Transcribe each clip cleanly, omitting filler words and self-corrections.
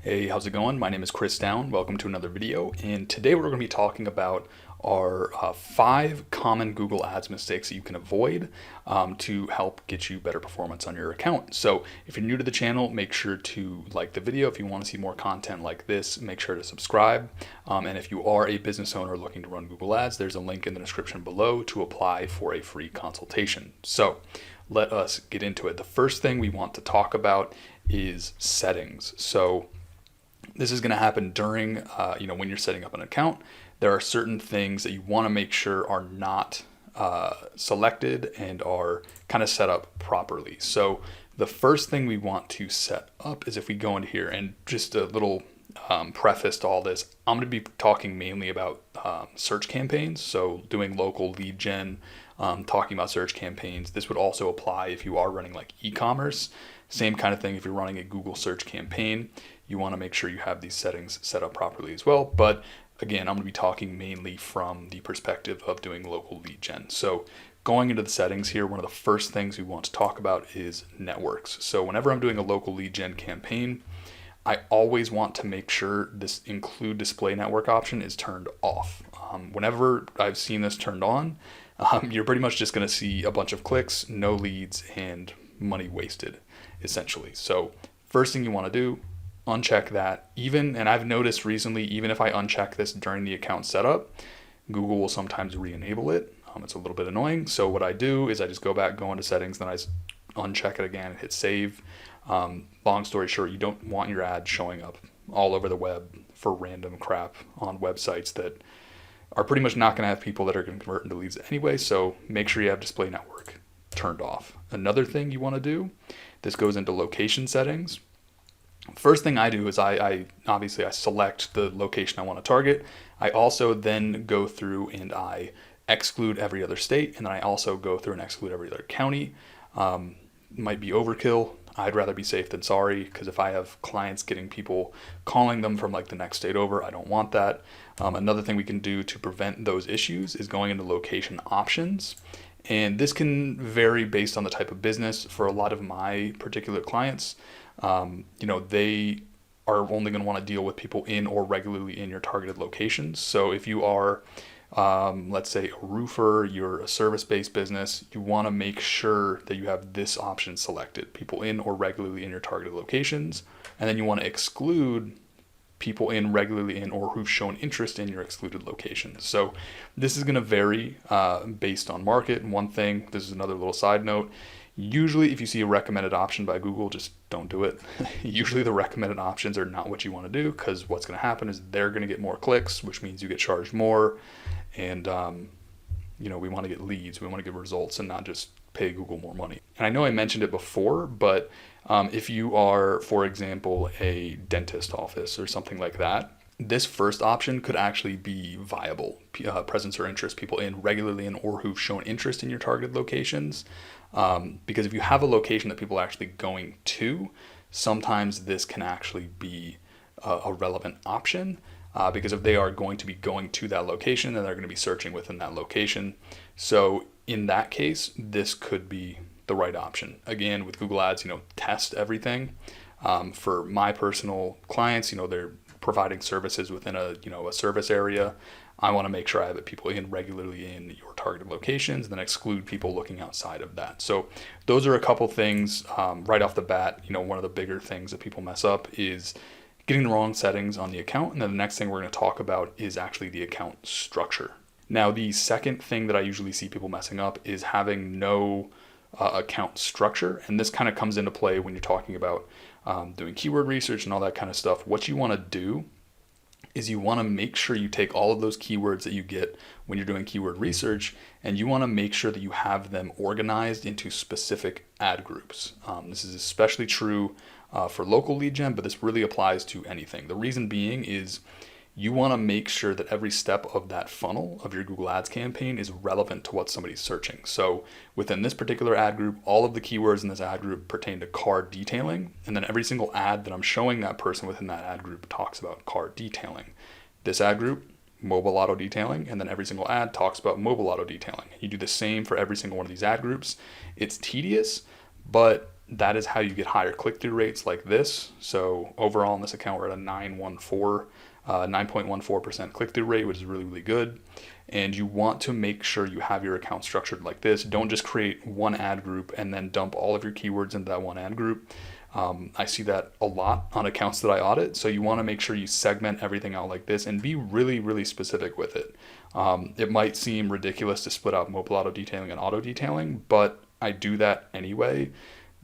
Hey, how's it going? My name is Chris Down. Welcome to another video. And today we're going to be talking about our 5 common Google Ads mistakes that you can avoid to help get you better performance on your account. So if you're new to the channel, make sure to like the video. If you want to see more content like this, make sure to subscribe. And if you are a business owner looking to run Google Ads, there's a link in the description below to apply for a free consultation. So let us get into it. The first thing we want to talk about is settings. So this is going to happen during, when you're setting up an account. There are certain things that you want to make sure are not selected and are kind of set up properly. So the first thing we want to set up is if we go into here, and just a little preface to all this, I'm going to be talking mainly about search campaigns. So doing local lead gen, talking about search campaigns. This would also apply if you are running like e-commerce. Same kind of thing if you're running a Google search campaign. You want to make sure you have these settings set up properly as well. But again, I'm going to be talking mainly from the perspective of doing local lead gen. So going into the settings here, one of the first things we want to talk about is networks. So whenever I'm doing a local lead gen campaign, I always want to make sure this include display network option is turned off. Whenever I've seen this turned on, you're pretty much just going to see a bunch of clicks, no leads, and money wasted, essentially. So first thing you want to do, uncheck that. And I've noticed recently, even if I uncheck this during the account setup, Google will sometimes re-enable it. It's a little bit annoying. So what I do is I just go into settings, then I uncheck it again and hit save. Long story short, you don't want your ad showing up all over the web for random crap on websites that are pretty much not going to have people that are going to convert into leads anyway. So make sure you have display network turned off. Another thing you want to do, this goes into location settings. First thing I do is I obviously select the location I want to target. I also then go through and I exclude every other state, and then I also go through and exclude every other county. Might be overkill. I'd rather be safe than sorry, because if I have clients getting people calling them from like the next state over, I don't want that. Another thing we can do to prevent those issues is going into location options. And this can vary based on the type of business. For a lot of my particular clients, they are only going to want to deal with people in or regularly in your targeted locations. So if you are, let's say, a roofer, you're a service-based business, you want to make sure that you have this option selected, people in or regularly in your targeted locations. And then you want to exclude people in regularly in or who've shown interest in your excluded locations. So this is going to vary based on market. And one thing, this is another little side note, usually if you see a recommended option by Google, just don't do it. Usually the recommended options are not what you want to do, because what's going to happen is they're going to get more clicks, which means you get charged more. And, we want to get leads, we want to get results and not just pay Google more money. And I know I mentioned it before, but if you are, for example, a dentist office or something like that, this first option could actually be viable. Presence or interest, people in regularly in or who've shown interest in your targeted locations. Because if you have a location that people are actually going to, sometimes this can actually be a relevant option. Because if they are going to be going to that location, then they're going to be searching within that location. So in that case, this could be the right option. Again, with Google Ads, test everything. For my personal clients, they're providing services within a service area. I want to make sure I have people in regularly in your targeted locations, then exclude people looking outside of that. So those are a couple things right off the bat. One of the bigger things that people mess up is getting the wrong settings on the account. And then the next thing we're going to talk about is actually the account structure. Now, the second thing that I usually see people messing up is having no account structure. And this kind of comes into play when you're talking about doing keyword research and all that kind of stuff. What you want to do is you want to make sure you take all of those keywords that you get when you're doing keyword research, and you want to make sure that you have them organized into specific ad groups. This is especially true for local lead gen, but this really applies to anything. The reason being is you want to make sure that every step of that funnel of your Google Ads campaign is relevant to what somebody's searching. So within this particular ad group, all of the keywords in this ad group pertain to car detailing. And then every single ad that I'm showing that person within that ad group talks about car detailing. This ad group, mobile auto detailing, and then every single ad talks about mobile auto detailing. You do the same for every single one of these ad groups. It's tedious, but that is how you get higher click-through rates like this. So overall in this account, we're at a 9.14% click-through rate, which is really, really good. And you want to make sure you have your account structured like this. Don't just create one ad group and then dump all of your keywords into that one ad group. I see that a lot on accounts that I audit. So you want to make sure you segment everything out like this and be really, really specific with it. It might seem ridiculous to split out mobile auto detailing and auto detailing, but I do that anyway,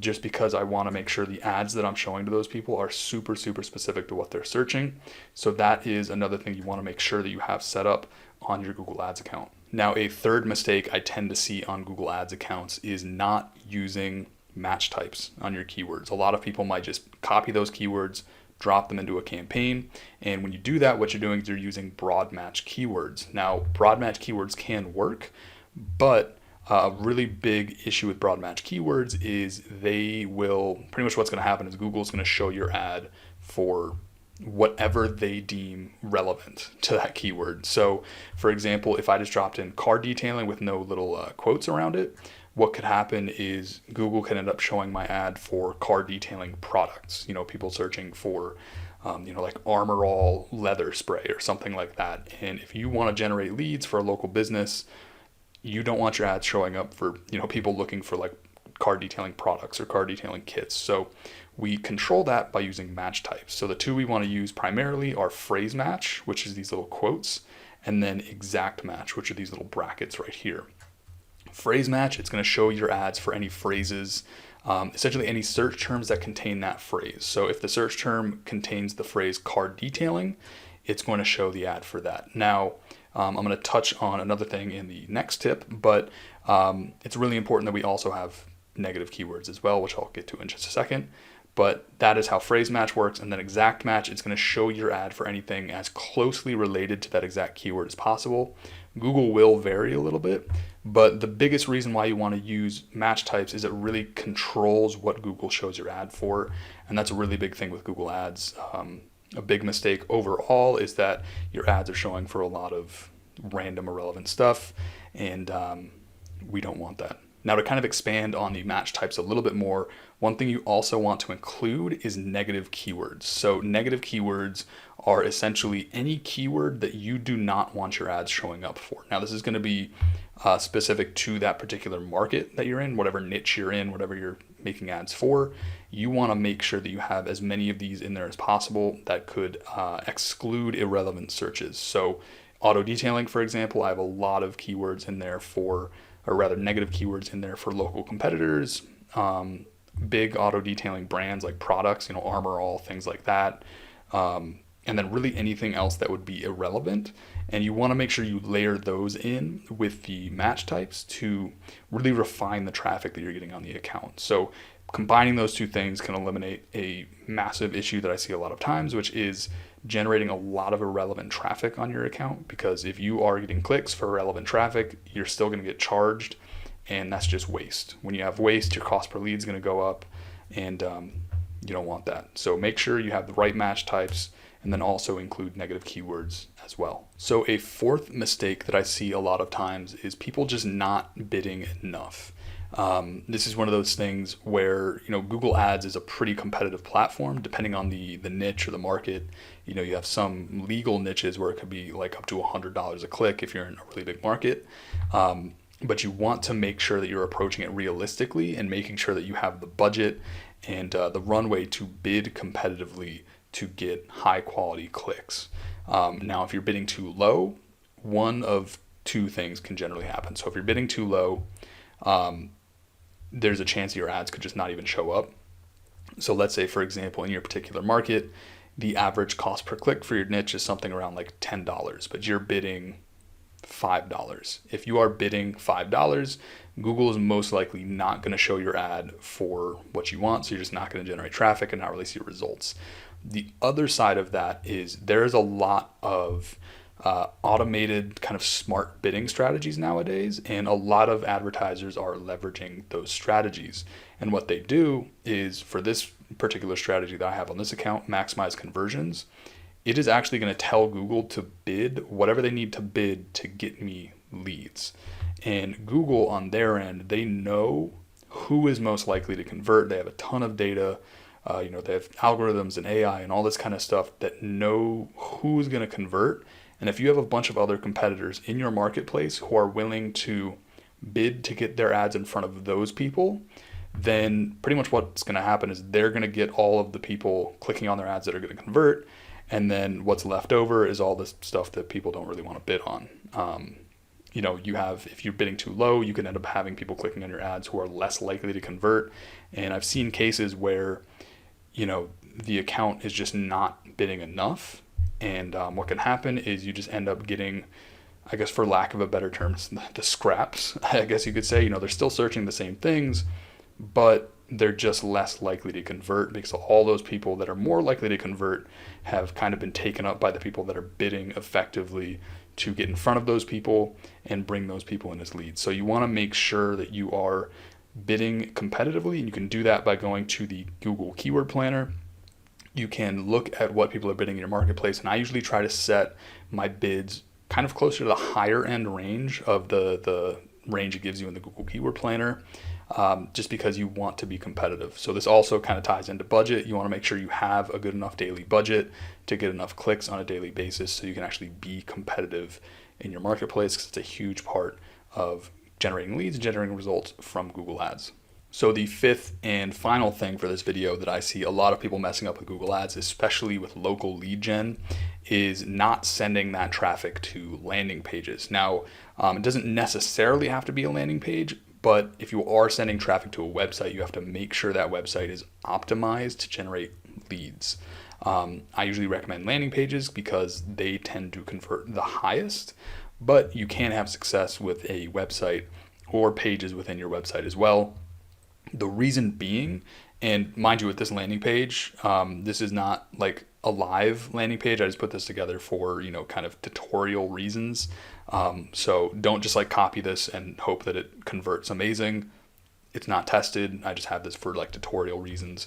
just because I want to make sure the ads that I'm showing to those people are super, super specific to what they're searching. So that is another thing you want to make sure that you have set up on your Google Ads account. Now, a third mistake I tend to see on Google Ads accounts is not using match types on your keywords. A lot of people might just copy those keywords, drop them into a campaign. And when you do that, what you're doing is you're using broad match keywords. Now, broad match keywords can work, but a really big issue with broad match keywords is they will, pretty much what's going to happen is Google's going to show your ad for whatever they deem relevant to that keyword. So for example, if I just dropped in car detailing with no little quotes around it, what could happen is Google could end up showing my ad for car detailing products, people searching for like Armor All leather spray or something like that. And if you want to generate leads for a local business, you don't want your ads showing up for, people looking for like car detailing products or car detailing kits. So we control that by using match types. So the two we want to use primarily are phrase match, which is these little quotes, and then exact match, which are these little brackets right here. Phrase match, it's going to show your ads for any phrases, essentially any search terms that contain that phrase. So if the search term contains the phrase car detailing, it's going to show the ad for that. Now, I'm going to touch on another thing in the next tip, but it's really important that we also have negative keywords as well, which I'll get to in just a second. But that is how phrase match works. And then exact match, it's going to show your ad for anything as closely related to that exact keyword as possible. Google will vary a little bit, but the biggest reason why you want to use match types is it really controls what Google shows your ad for. And that's a really big thing with Google Ads. A big mistake overall is that your ads are showing for a lot of random irrelevant stuff, and we don't want that. Now, to kind of expand on the match types a little bit more, one thing you also want to include is negative keywords. So negative keywords are essentially any keyword that you do not want your ads showing up for. Now, this is going to be specific to that particular market that you're in, whatever niche you're in, whatever you're making ads for. You want to make sure that you have as many of these in there as possible that could exclude irrelevant searches. So auto detailing, for example, I have a lot of keywords in there for, or rather negative keywords in there for local competitors, big auto detailing brands like products, Armor All, things like that. And then really anything else that would be irrelevant. And you want to make sure you layer those in with the match types to really refine the traffic that you're getting on the account. So combining those two things can eliminate a massive issue that I see a lot of times, which is generating a lot of irrelevant traffic on your account. Because if you are getting clicks for irrelevant traffic, you're still going to get charged, and that's just waste. When you have waste, your cost per lead is going to go up, and you don't want that. So make sure you have the right match types, and then also include negative keywords as well. So a fourth mistake that I see a lot of times is people just not bidding enough. This is one of those things where, Google Ads is a pretty competitive platform depending on the niche or the market. You have some legal niches where it could be like up to $100 a click if you're in a really big market. But you want to make sure that you're approaching it realistically and making sure that you have the budget and the runway to bid competitively to get high quality clicks. Now, if you're bidding too low, one of two things can generally happen. So if you're bidding too low, there's a chance your ads could just not even show up. So let's say, for example, in your particular market, the average cost per click for your niche is something around like $10, but you're bidding $5. If you are bidding $5, Google is most likely not going to show your ad for what you want, so you're just not going to generate traffic and not really see results. The other side of that is there's a lot of automated kind of smart bidding strategies nowadays, and a lot of advertisers are leveraging those strategies. And what they do is, for this particular strategy that I have on this account, maximize conversions, it is actually going to tell Google to bid whatever they need to bid to get me leads. And Google on their end, they know who is most likely to convert. They have a ton of data. They have algorithms and AI and all this kind of stuff that know who's going to convert. And if you have a bunch of other competitors in your marketplace who are willing to bid to get their ads in front of those people, then pretty much what's going to happen is they're going to get all of the people clicking on their ads that are going to convert. And then what's left over is all this stuff that people don't really want to bid on. If you're bidding too low, you can end up having people clicking on your ads who are less likely to convert. And I've seen cases where, the account is just not bidding enough. And what can happen is you just end up getting, I guess for lack of a better term, the scraps, I guess you could say. They're still searching the same things, but they're just less likely to convert because all those people that are more likely to convert have kind of been taken up by the people that are bidding effectively to get in front of those people and bring those people in as leads. So you want to make sure that you are bidding competitively, and you can do that by going to the Google Keyword Planner. You can look at what people are bidding in your marketplace, and I usually try to set my bids kind of closer to the higher end range of the range it gives you in the Google Keyword Planner, just because you want to be competitive. So this also kind of ties into budget. You want to make sure you have a good enough daily budget to get enough clicks on a daily basis so you can actually be competitive in your marketplace, because it's a huge part of generating leads and generating results from Google Ads. So the fifth and final thing for this video that I see a lot of people messing up with Google Ads, especially with local lead gen, is not sending that traffic to landing pages. Now, it doesn't necessarily have to be a landing page, but if you are sending traffic to a website, you have to make sure that website is optimized to generate leads. I usually recommend landing pages because they tend to convert the highest, but you can have success with a website or pages within your website as well. The reason being, and mind you, with this landing page, this is not like a live landing page. I just put this together for, kind of tutorial reasons. So don't just like copy this and hope that it converts amazing. It's not tested. I just have this for like tutorial reasons.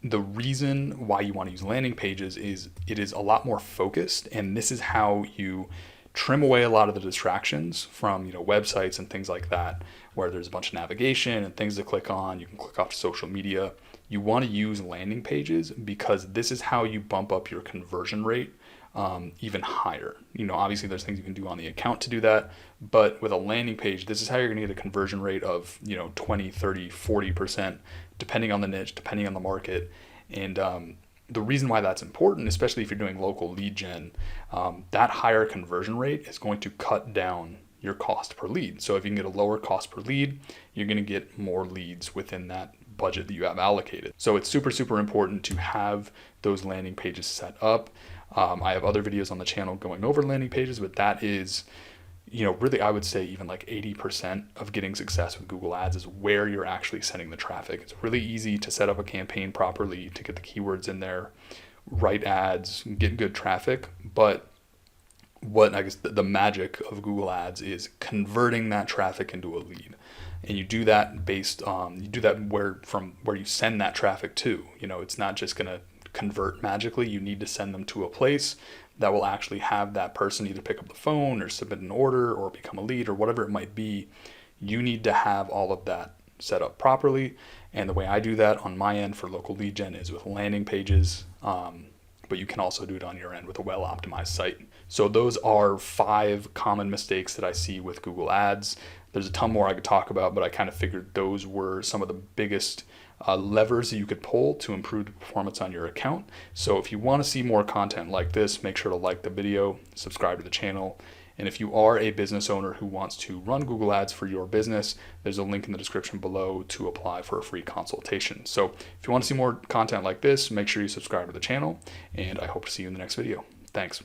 The reason why you want to use landing pages is it is a lot more focused, and this is how you trim away a lot of the distractions from websites and things like that, where there's a bunch of navigation and things to click on. You can click off to social media. You want to use landing pages because this is how you bump up your conversion rate even higher. Obviously there's things you can do on the account to do that, but with a landing page, this is how you're going to get a conversion rate of 20, 30, 40%, depending on the niche, depending on the market. And the reason why that's important, especially if you're doing local lead gen, that higher conversion rate is going to cut down your cost per lead. So if you can get a lower cost per lead, you're going to get more leads within that budget that you have allocated. So it's super, super important to have those landing pages set up. I have other videos on the channel going over landing pages, but that is, really, I would say even like 80% of getting success with Google Ads is where you're actually sending the traffic. It's really easy to set up a campaign properly, to get the keywords in there, write ads, get good traffic. But what I guess the magic of Google Ads is converting that traffic into a lead. And you do that from where you send that traffic to. It's not just going to convert magically. You need to send them to a place that will actually have that person either pick up the phone or submit an order or become a lead or whatever it might be. You need to have all of that set up properly. And the way I do that on my end for local lead gen is with landing pages. But you can also do it on your end with a well-optimized site. So those are 5 common mistakes that I see with Google Ads. There's a ton more I could talk about, but I kind of figured those were some of the biggest levers that you could pull to improve the performance on your account. So if you want to see more content like this, make sure to like the video, subscribe to the channel. And if you are a business owner who wants to run Google Ads for your business, there's a link in the description below to apply for a free consultation. So if you want to see more content like this, make sure you subscribe to the channel, and I hope to see you in the next video. Thanks.